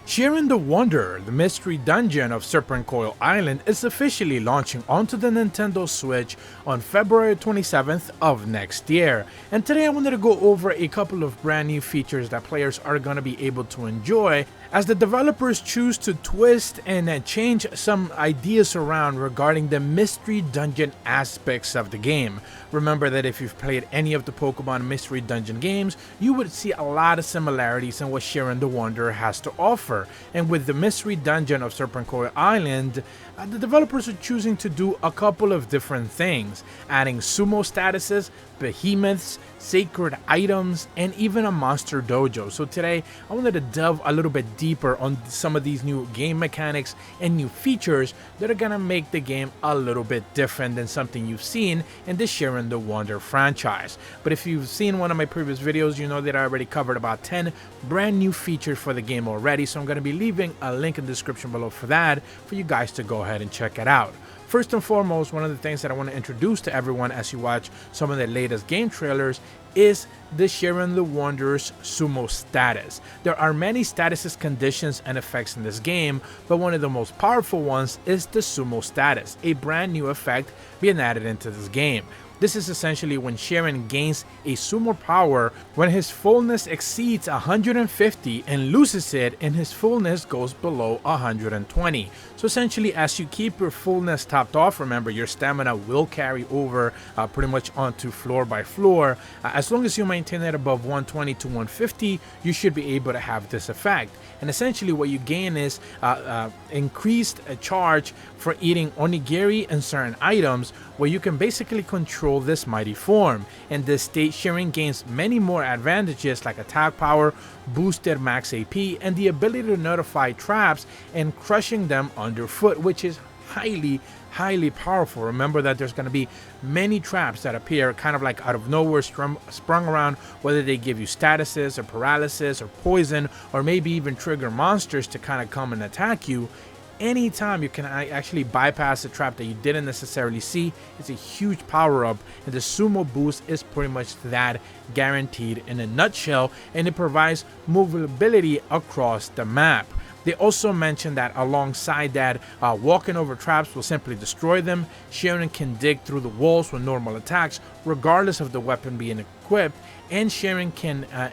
Shiren the Wanderer, the mystery dungeon of Serpentcoil Island, is officially launching onto the Nintendo Switch on February 27th of next year. And today I wanted to go over a couple of brand new features that players are going to be able to enjoy as the developers choose to twist and change some ideas around regarding the mystery dungeon aspects of the game. Remember that if you've played any of the Pokemon mystery dungeon games, you would see a lot of similarities in what Shiren the Wanderer has to offer. And with the mystery dungeon of Serpentcoil Island, the developers are choosing to do a couple of different things, adding sumo statuses, behemoths, sacred items, and even a monster dojo. So today I wanted to delve a little bit deeper on some of these new game mechanics and new features that are gonna make the game a little bit different than something you've seen in the Shiren the Wanderer franchise. But if you've seen one of my previous videos, you know that I already covered about 10 brand new features for the game already, so I'm going to be leaving a link in the description below for that for you guys to go ahead and check it out. First and foremost, one of the things that I want to introduce to everyone as you watch some of the latest game trailers is the Shiren the Wanderer's sumo status. There are many statuses, conditions, and effects in this game, but one of the most powerful ones is the sumo status, a brand new effect being added into this game. This is essentially when Shiren gains a sumo power when his fullness exceeds 150 and loses it and his fullness goes below 120. So essentially, as you keep your fullness topped off, remember your stamina will carry over pretty much onto floor by floor. As long as you maintain it above 120 to 150, you should be able to have this effect. And essentially what you gain is increased charge for eating onigiri and certain items, where you can basically control this mighty form. In this state, Shiren gains many more advantages like attack power, boosted max AP, and the ability to notify traps and crushing them underfoot, which is highly powerful. Remember that there's going to be many traps that appear kind of like out of nowhere, sprung around, whether they give you statuses or paralysis or poison, or maybe even trigger monsters to kind of come and attack you. Anytime you can actually bypass a trap that you didn't necessarily see, it's a huge power up, and the sumo boost is pretty much that, guaranteed in a nutshell, and it provides movability across the map. They also mentioned that alongside that, walking over traps will simply destroy them. Shiren can dig through the walls with normal attacks, regardless of the weapon being equipped, and Shiren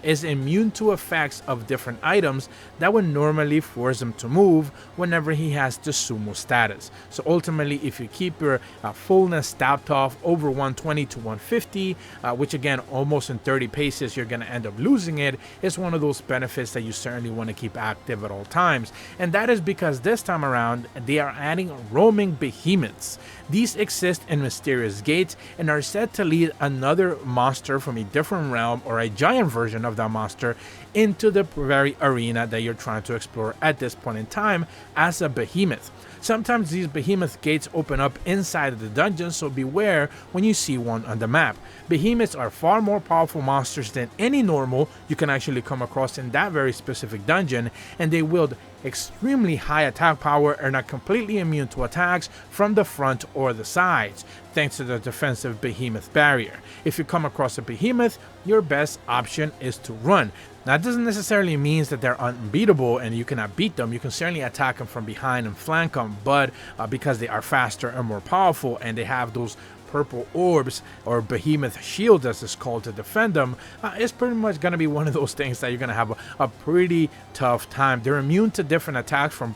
is immune to effects of different items that would normally force him to move whenever he has the sumo status. So ultimately, if you keep your fullness topped off over 120 to 150, which again, almost in 30 paces, you're going to end up losing it, is one of those benefits that you certainly want to keep active at all times. And that is because this time around, they are adding roaming behemoths. These exist in mysterious gates and are said to lead another monster from a different realm or a giant version of that monster into the very arena that you're trying to explore at this point in time as a behemoth. Sometimes these behemoth gates open up inside of the dungeon, so beware when you see one on the map. Behemoths are far more powerful monsters than any normal you can actually come across in that very specific dungeon, and they wield extremely high attack power and are completely immune to attacks from the front or the sides, thanks to the defensive behemoth barrier. If you come across a behemoth, your best option is to run. Now, that doesn't necessarily mean that they're unbeatable and you cannot beat them. You can certainly attack them from behind and flank them, but because they are faster and more powerful and they have those purple orbs or behemoth shield as it's called to defend them, it's pretty much going to be one of those things that you're going to have a pretty tough time. They're immune to different attacks from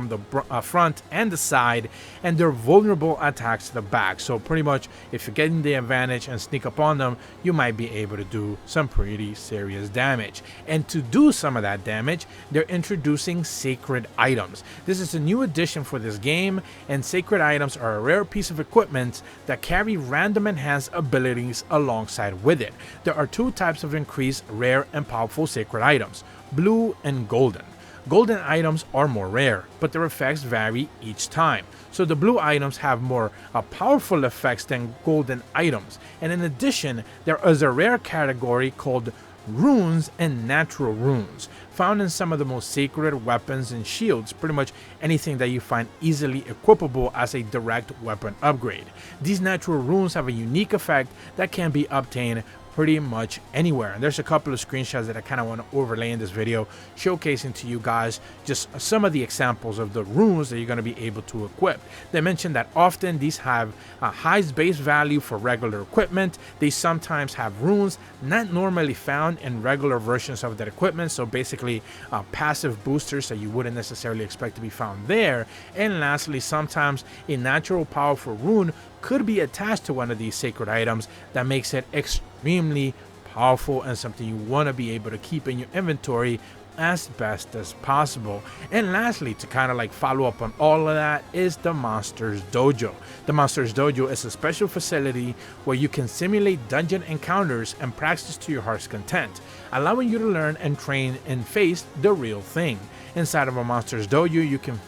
the front and the side, and they're vulnerable attacks to the back. So pretty much if you're getting the advantage and sneak up on them, you might be able to do some pretty serious damage. And to do some of that damage, they're introducing sacred items. This is a new addition for this game, and sacred items are a rare piece of equipment that carry random enhanced abilities alongside with it. There are two types of increased rare and powerful sacred items, blue and golden. Golden items are more rare, but their effects vary each time. So the blue items have more powerful effects than golden items. And in addition, there is a rare category called runes and natural runes, found in some of the most sacred weapons and shields, pretty much anything that you find easily equipable as a direct weapon upgrade. These natural runes have a unique effect that can be obtained pretty much anywhere. And there's a couple of screenshots that I kind of want to overlay in this video, showcasing to you guys just some of the examples of the runes that you're going to be able to equip. They mentioned that often these have a high base value for regular equipment. They sometimes have runes not normally found in regular versions of that equipment, so basically passive boosters that you wouldn't necessarily expect to be found there. And lastly, sometimes a natural powerful rune could be attached to one of these sacred items that makes it extremely powerful and something you want to be able to keep in your inventory as best as possible. And lastly, to kind of like follow up on all of that, is the Monsters Dojo. The Monsters Dojo is a special facility where you can simulate dungeon encounters and practice to your heart's content, allowing you to learn and train and face the real thing. Inside of a Monsters Dojo, you can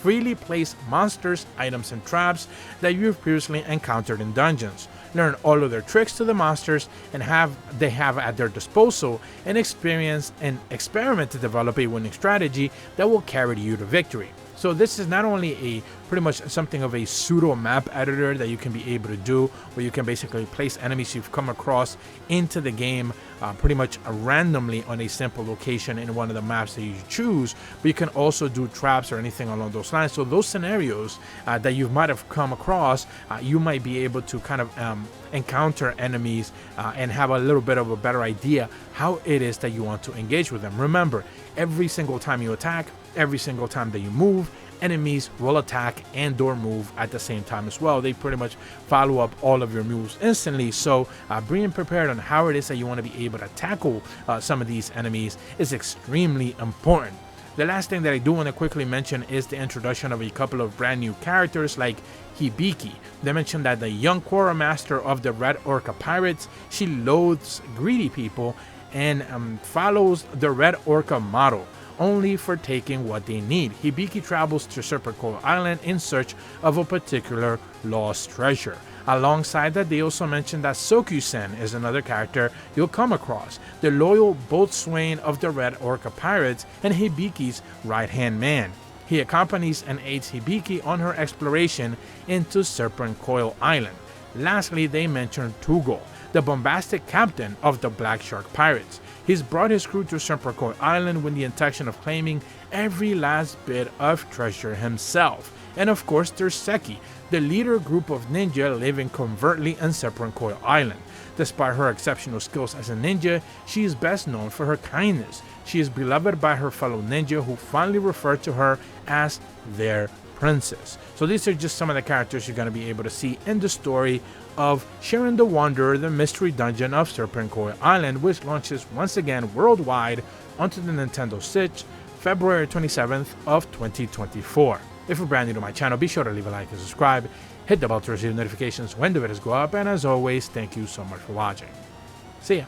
freely place monsters, items, and traps that you've previously encountered in dungeons. Learn all of their tricks to the monsters and they have at their disposal an experience and experiment to develop a winning strategy that will carry you to victory. So this is not only a pretty much something of a pseudo map editor that you can be able to do, where you can basically place enemies you've come across into the game pretty much randomly on a simple location in one of the maps that you choose, but you can also do traps or anything along those lines. So those scenarios that you might have come across, you might be able to kind of encounter enemies and have a little bit of a better idea how it is that you want to engage with them. Remember, every single time you attack, every single time that you move, enemies will attack and or move at the same time as well. They pretty much follow up all of your moves instantly, so being prepared on how it is that you want to be able to tackle some of these enemies is extremely important. The last thing that I do want to quickly mention is the introduction of a couple of brand new characters like Hibiki. They mentioned that the young quartermaster of the Red Orca Pirates, she loathes greedy people and follows the Red Orca model, only for taking what they need. Hibiki travels to Serpentcoil Island in search of a particular lost treasure. Alongside that, they also mentioned that Soku-sen is another character you'll come across, the loyal boatswain of the Red Orca Pirates and Hibiki's right-hand man. He accompanies and aids Hibiki on her exploration into Serpentcoil Island. Lastly, they mentioned Tugo, the bombastic captain of the Black Shark Pirates. He's brought his crew to Serpentcoil Island with the intention of claiming every last bit of treasure himself. And of course, there's Seki, the leader group of ninja living covertly on Serpentcoil Island. Despite her exceptional skills as a ninja, she is best known for her kindness. She is beloved by her fellow ninja, who fondly refer to her as their princess. So these are just some of the characters you're going to be able to see in the story of Shiren the Wanderer, the Mystery Dungeon of Serpentcoil Island, which launches once again worldwide onto the Nintendo Switch February 27th of 2024. If you're brand new to my channel, be sure to leave a like and subscribe, hit the bell to receive notifications when the videos go up, and as always, thank you so much for watching. See ya!